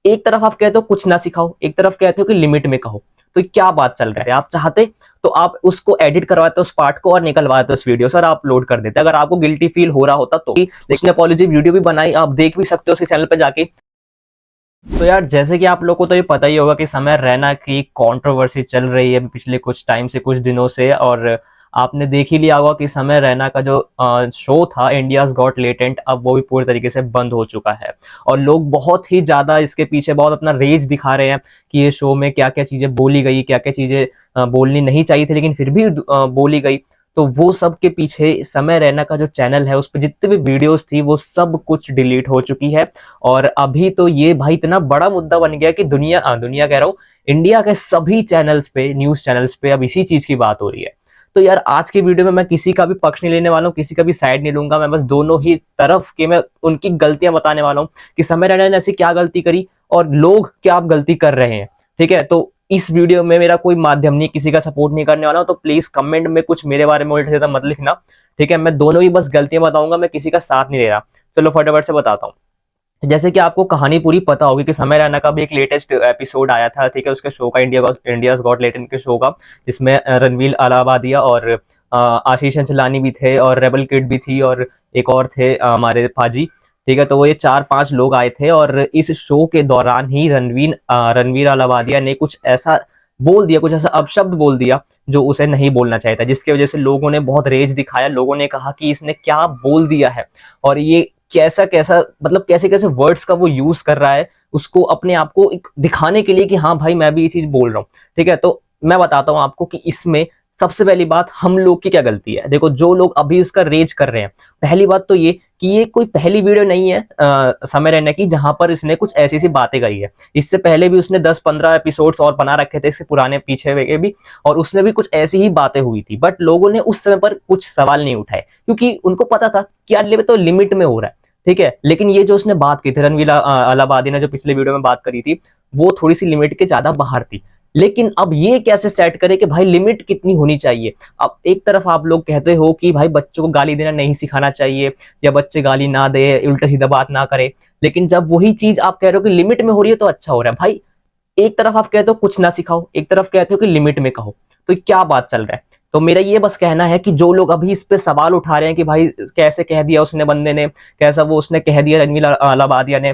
एक तरफ आप कहते हो कुछ ना सिखाओ, एक तरफ कहते हो कि लिमिट में कहो। तो क्या बात चल रहा है? आप चाहते तो आप उसको एडिट करवाते उस पार्ट को और निकलवाते उस वीडियो से और आप अपलोड कर देते अगर आपको गिल्टी फील हो रहा होता तो। उसने अपॉलॉजी वीडियो भी बनाई, आप देख भी सकते हो उसके चैनल पे जाके। तो यार जैसे कि आप लोग को तो ये पता ही होगा कि समय रैना की कंट्रोवर्सी चल रही है पिछले कुछ टाइम से, कुछ दिनों से। और आपने देख ही लिया होगा कि समय रैना का जो शो था इंडियाज गॉट लेटेंट, अब वो भी पूरी तरीके से बंद हो चुका है। और लोग बहुत ही ज्यादा इसके पीछे बहुत अपना रेज दिखा रहे हैं कि ये शो में क्या क्या चीजें बोली गई, क्या क्या चीजें बोलनी नहीं चाहिए थी लेकिन फिर भी बोली गई। तो वो सब के पीछे समय रैना का जो चैनल है उस पर जितने भी वीडियोस थी वो सब कुछ डिलीट हो चुकी है। और अभी तो ये भाई इतना बड़ा मुद्दा बन गया कि दुनिया कह रहा हूँ, इंडिया के सभी चैनल्स पे, न्यूज चैनल्स पे अब इसी चीज की बात हो रही है। तो यार आज की वीडियो में मैं किसी का भी पक्ष नहीं लेने वाला हूँ, किसी का भी साइड नहीं लूंगा। मैं बस दोनों ही तरफ के मैं उनकी गलतियां बताने वाला हूँ कि समय रैना ने ऐसी क्या गलती करी और लोग क्या आप गलती कर रहे हैं। ठीक है, तो इस वीडियो में मेरा कोई माध्यम नहीं, किसी का सपोर्ट नहीं करने वाला हूं, तो प्लीज कमेंट में कुछ मेरे बारे में उल्टा सीधा मत लिखना। ठीक है, मैं दोनों ही बस गलतियां बताऊंगा, मैं किसी का साथ नहीं दे रहा। चलो फटाफट से बताता हूँ। जैसे कि आपको कहानी पूरी पता होगी कि समय रैना का भी एक लेटेस्ट एपिसोड आया था, ठीक है, उसके शो का, इंडियाज गॉट लेटेंट के शो का, जिसमें रणवीर अलाहाबादिया और आशीष चंचलानी भी थे और रेबल किड भी थी और एक और थे हमारे फाजी। ठीक है, तो वो ये 4-5 लोग आए थे और इस शो के दौरान ही रणवीर अलाहाबादिया ने कुछ ऐसा बोल दिया, कुछ ऐसा अपशब्द बोल दिया जो उसे नहीं बोलना चाहिए था, जिसकी वजह से लोगों ने बहुत रेज दिखाया। लोगों ने कहा कि इसने क्या बोल दिया है और ये कैसा कैसा, मतलब कैसे कैसे वर्ड्स का वो यूज कर रहा है उसको अपने आप को एक दिखाने के लिए कि हाँ भाई मैं भी ये चीज बोल रहा हूँ। ठीक है, तो मैं बताता हूँ आपको कि इसमें सबसे पहली बात हम लोग की क्या गलती है। देखो, जो लोग अभी इसका रेज कर रहे हैं, पहली बात तो ये कि ये कोई पहली वीडियो नहीं है समय रहने की जहां पर इसने कुछ ऐसी सी बातें कही है। इससे पहले भी उसने 10-15 एपिसोड्स और बना रखे थे इससे पुराने पीछे हुए के भी, और उसमें भी कुछ ऐसी ही बातें हुई थी, बट लोगों ने उस समय पर कुछ सवाल नहीं उठाए क्योंकि उनको पता था कि यार तो लिमिट में हो रहा है। ठीक है, लेकिन ये जो उसने बात की थी, रणवीर अलाहाबादी ने जो पिछले वीडियो में बात करी थी, वो थोड़ी सी लिमिट के ज्यादा बाहर थी। लेकिन अब ये कैसे सेट करे कि भाई लिमिट कितनी होनी चाहिए। अब एक तरफ आप लोग कहते हो कि भाई बच्चों को गाली देना नहीं सिखाना चाहिए या बच्चे गाली ना दे, उल्टा सीधा बात ना करे, लेकिन जब वही चीज आप कह रहे हो कि लिमिट में हो रही है तो अच्छा हो रहा है। भाई एक तरफ आप कहते हो कुछ ना सिखाओ, एक तरफ कहते हो कि लिमिट में कहो, तो क्या बात चल रहा है? तो मेरा ये बस कहना है कि जो लोग अभी इस पे सवाल उठा रहे हैं कि भाई कैसे कह दिया उसने बंदे ने, कैसा वो उसने कह दिया रणवीर अलाहाबादिया ने,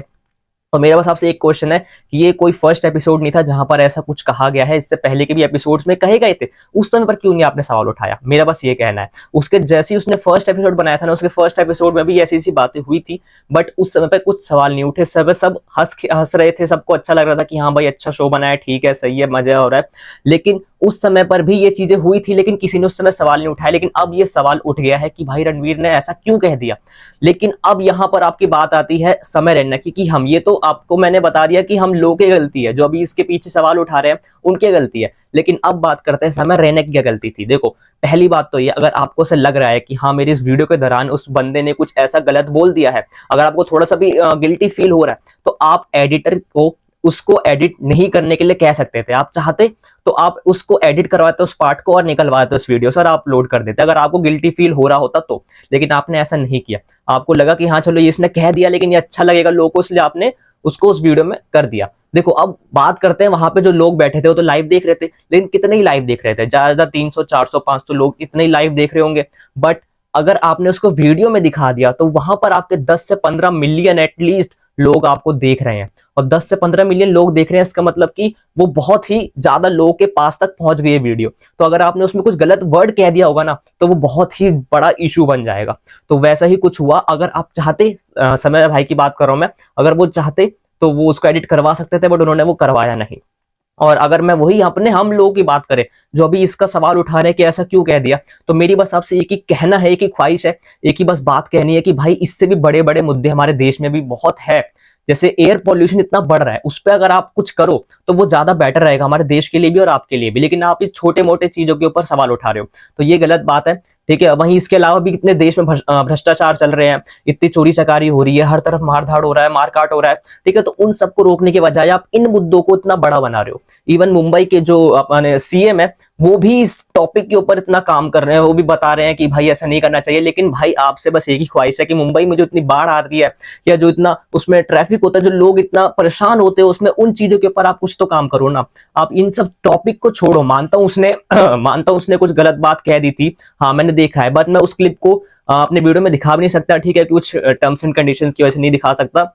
तो मेरा बस आपसे एक क्वेश्चन है कि ये कोई फर्स्ट एपिसोड नहीं था जहां पर ऐसा कुछ कहा गया है, इससे पहले के भी एपिसोड्स में कहे गए थे। उस समय पर क्यों नहीं आपने सवाल उठाया? मेरा बस ये कहना है। उसके जैसे ही उसने फर्स्ट एपिसोड बनाया था ना, उसके फर्स्ट एपिसोड में भी ऐसी ऐसी बातें हुई थी, बट उस समय पर कुछ सवाल नहीं उठे। सब हंस रहे थे, सबको अच्छा लग रहा था कि हाँ भाई अच्छा शो बनाया, ठीक है, सही है, मजा हो रहा है। लेकिन उस समय पर भी ये चीजें हुई थी लेकिन किसी ने उस समय सवाल नहीं उठाया। लेकिन अब ये सवाल उठ गया है कि भाई रणवीर ने ऐसा क्यों कह दिया। लेकिन अब यहां पर आपकी बात आती है समय रैना की कि हम, ये तो आपको मैंने बता दिया कि हम लोग की गलती है, जो अभी इसके पीछे सवाल उठा रहे हैं उनकी गलती है। लेकिन अब बात करते हैं समय रैना की क्या गलती थी। देखो, पहली बात तो ये, अगर आपको से लग रहा है कि हाँ मेरी इस वीडियो के दौरान उस बंदे ने कुछ ऐसा गलत बोल दिया है, अगर आपको थोड़ा सा भी गिल्टी फील हो रहा है, तो आप एडिटर को उसको एडिट नहीं करने के लिए कह सकते थे। आप चाहते तो आप उसको एडिट करवाते उस पार्ट को और निकलवाते उस वीडियो से और अपलोड कर देते अगर आपको गिल्टी फील हो रहा होता तो। लेकिन आपने ऐसा नहीं किया। आपको लगा कि हाँ चलो ये इसने कह दिया लेकिन ये अच्छा लगेगा लोगों को, इसलिए आपने उसको उस वीडियो में कर दिया। देखो, अब बात करते हैं वहां पे जो लोग बैठे थे वो तो लाइव देख रहे थे, लेकिन कितने ही लाइव देख रहे थे? ज्यादा 300, 400, 500 लोग इतने ही लाइव देख रहे होंगे। बट अगर आपने उसको वीडियो में दिखा दिया तो वहां पर आपके 10 से 15 मिलियन एटलीस्ट लोग आपको देख रहे हैं। और 10 से 15 मिलियन लोग देख रहे हैं, इसका मतलब कि वो बहुत ही ज्यादा लोगों के पास तक पहुंच गई है वीडियो। तो अगर आपने उसमें कुछ गलत वर्ड कह दिया होगा ना, तो वो बहुत ही बड़ा इशू बन जाएगा। तो वैसा ही कुछ हुआ। अगर आप चाहते, समय भाई की बात कर रहा हूं मैं, अगर वो चाहते तो वो उसको एडिट करवा सकते थे, बट उन्होंने वो करवाया नहीं। और अगर मैं वही अपने हम लोगों की बात करें जो अभी इसका सवाल उठा रहे हैं कि ऐसा क्यों कह दिया, तो मेरी बस आपसे एक ही कहना है, एक ही ख्वाहिश है, एक ही बस बात कहनी है कि भाई इससे भी बड़े बड़े मुद्दे हमारे देश में भी बहुत है। जैसे एयर पॉल्यूशन इतना बढ़ रहा है, उस पर अगर आप कुछ करो तो वो ज्यादा बेटर रहेगा हमारे देश के लिए भी और आपके लिए भी। लेकिन आप इस छोटे मोटे चीजों के ऊपर सवाल उठा रहे हो, तो ये गलत बात है। ठीक है, वहीं इसके अलावा भी कितने देश में भ्रष्टाचार चल रहे हैं, इतनी चोरी चकारी हो रही है, हर तरफ मारधाड़ हो रहा है, मारकाट हो रहा है। ठीक है, तो उन सबको रोकने के बजाय आप इन मुद्दों को इतना बड़ा बना रहे हो। इवन मुंबई के जो अपने सीएम है वो भी इस टॉपिक के ऊपर इतना काम कर रहे हैं, वो भी बता रहे हैं कि भाई ऐसा नहीं करना चाहिए। लेकिन भाई आपसे बस एक ही ख्वाहिश है कि मुंबई में जो इतनी बाढ़ आती है या जो इतना उसमें ट्रैफिक होता है, जो लोग इतना परेशान होते हैं उसमें, उन चीजों के ऊपर आप कुछ तो काम करो ना। आप इन सब टॉपिक को छोड़ो। मानता हूं उसने मानता हूं उसने कुछ गलत बात कह दी थी, हाँ मैंने देखा है, बट मैं उस क्लिप को अपने वीडियो में दिखा भी नहीं सकता, ठीक है, कुछ टर्म्स एंड कंडीशंस की वजह से नहीं दिखा सकता।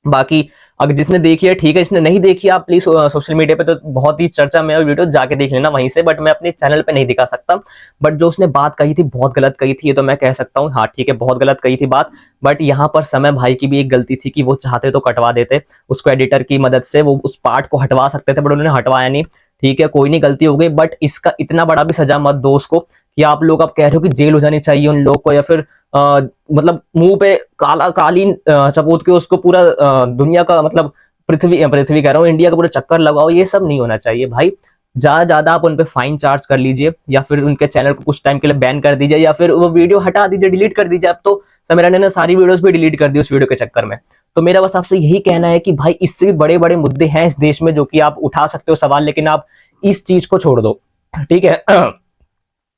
बाकी अगर जिसने देखी है ठीक है, जिसने नहीं देखी आप प्लीज सोशल मीडिया पे तो बहुत ही चर्चा में वीडियो जाके देख लेना वहीं से, बट मैं अपने चैनल पे नहीं दिखा सकता। बट जो उसने बात कही थी बहुत गलत कही थी, ये तो मैं कह सकता हूँ, हाँ ठीक है बहुत गलत कही थी बात। बट यहाँ पर समय भाई की भी एक गलती थी कि वो चाहते तो कटवा देते उसको, एडिटर की मदद से वो उस पार्ट को हटवा सकते थे, बट उन्होंने हटवाया नहीं। ठीक है कोई नहीं, गलती हो गई, बट इसका इतना बड़ा भी सजा मत दो उसको कि आप लोग अब कह रहे हो कि जेल हो जानी चाहिए उन लोग को, या फिर मतलब मुंह पे काला कालीन चपोत के उसको पूरा दुनिया का मतलब पृथ्वी पृथ्वी कह रहा हूँ, इंडिया का पूरा चक्कर लगाओ, ये सब नहीं होना चाहिए भाई। ज्यादा ज्यादा आप उन पे फाइन चार्ज कर लीजिए, या फिर उनके चैनल को कुछ टाइम के लिए बैन कर दीजिए, या फिर वो वीडियो हटा दीजिए, डिलीट कर दीजिए। अब तो समीर राणा ने सारी वीडियोस भी डिलीट कर दी उस वीडियो के चक्कर में। तो मेरा बस आपसे यही कहना है कि भाई इससे भी बड़े बड़े मुद्दे हैं इस देश में जो कि आप उठा सकते हो सवाल, लेकिन आप इस चीज को छोड़ दो। ठीक है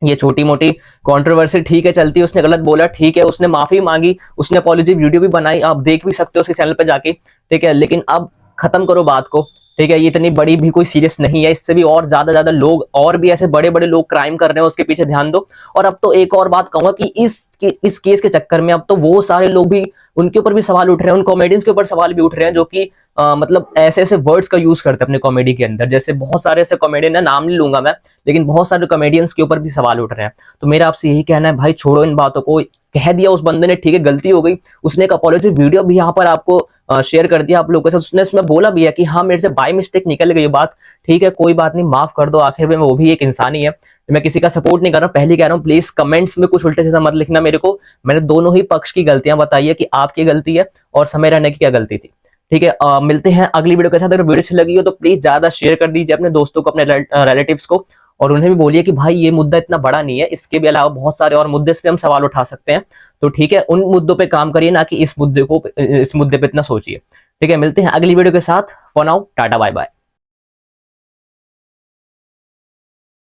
ये छोटी मोटी कंट्रोवर्सी ठीक है चलती है, उसने गलत बोला ठीक है, उसने माफी मांगी, उसने अपॉलॉजी वीडियो भी बनाई, आप देख भी सकते हो उसके चैनल पे जाके। ठीक है लेकिन अब खत्म करो बात को। ठीक है ये इतनी बड़ी भी कोई सीरियस नहीं है, इससे भी और ज्यादा लोग और भी ऐसे बड़े बड़े लोग क्राइम कर रहे हैं, उसके पीछे ध्यान दो। और अब तो एक और बात कहूंगा कि इस केस के चक्कर में अब तो वो सारे लोग भी, उनके ऊपर भी सवाल उठ रहे हैं, उन कॉमेडियंस के ऊपर सवाल भी उठ रहे हैं जो कि मतलब ऐसे ऐसे वर्ड्स का यूज करते हैं अपने कॉमेडी के अंदर। जैसे बहुत सारे ऐसे कॉमेडियन है, नाम नहीं लूंगा मैं, लेकिन बहुत सारे कॉमेडियंस के ऊपर भी सवाल उठ रहे हैं। तो मेरा आपसे यही कहना है भाई छोड़ो इन बातों को। कह दिया उस बंदे ने, ठीक है गलती हो गई, उसने एक अपॉलॉजी वीडियो भी यहाँ पर आपको शेयर कर दिया आप लोगों के साथ, उसने इसमें बोला भी है कि हाँ मेरे से बाय मिस्टेक निकल गई बात, ठीक है कोई बात नहीं, माफ कर दो, आखिर में वो भी एक इंसान ही है। मैं किसी का सपोर्ट नहीं कर रहा, पहले कह रहा हूँ प्लीज कमेंट्स में कुछ उल्टे सीधा मत लिखना मेरे को। मैंने दोनों ही पक्ष की गलतियां बताई है कि आपकी गलती है और समय रहने की क्या गलती थी। ठीक है मिलते हैं अगली वीडियो के साथ। अगर वीडियो अच्छी लगी हो तो प्लीज ज्यादा शेयर कर दीजिए अपने दोस्तों को, अपने रिलेटिव्स को, और उन्हें भी बोलिए कि भाई ये मुद्दा इतना बड़ा नहीं है, इसके भी अलावा बहुत सारे और मुद्दे पे हम सवाल उठा सकते हैं। तो ठीक है उन मुद्दों पे काम करिए, ना कि इस मुद्दे पे इतना सोचिए। ठीक है मिलते हैं अगली वीडियो के साथ। For now tata bye bye.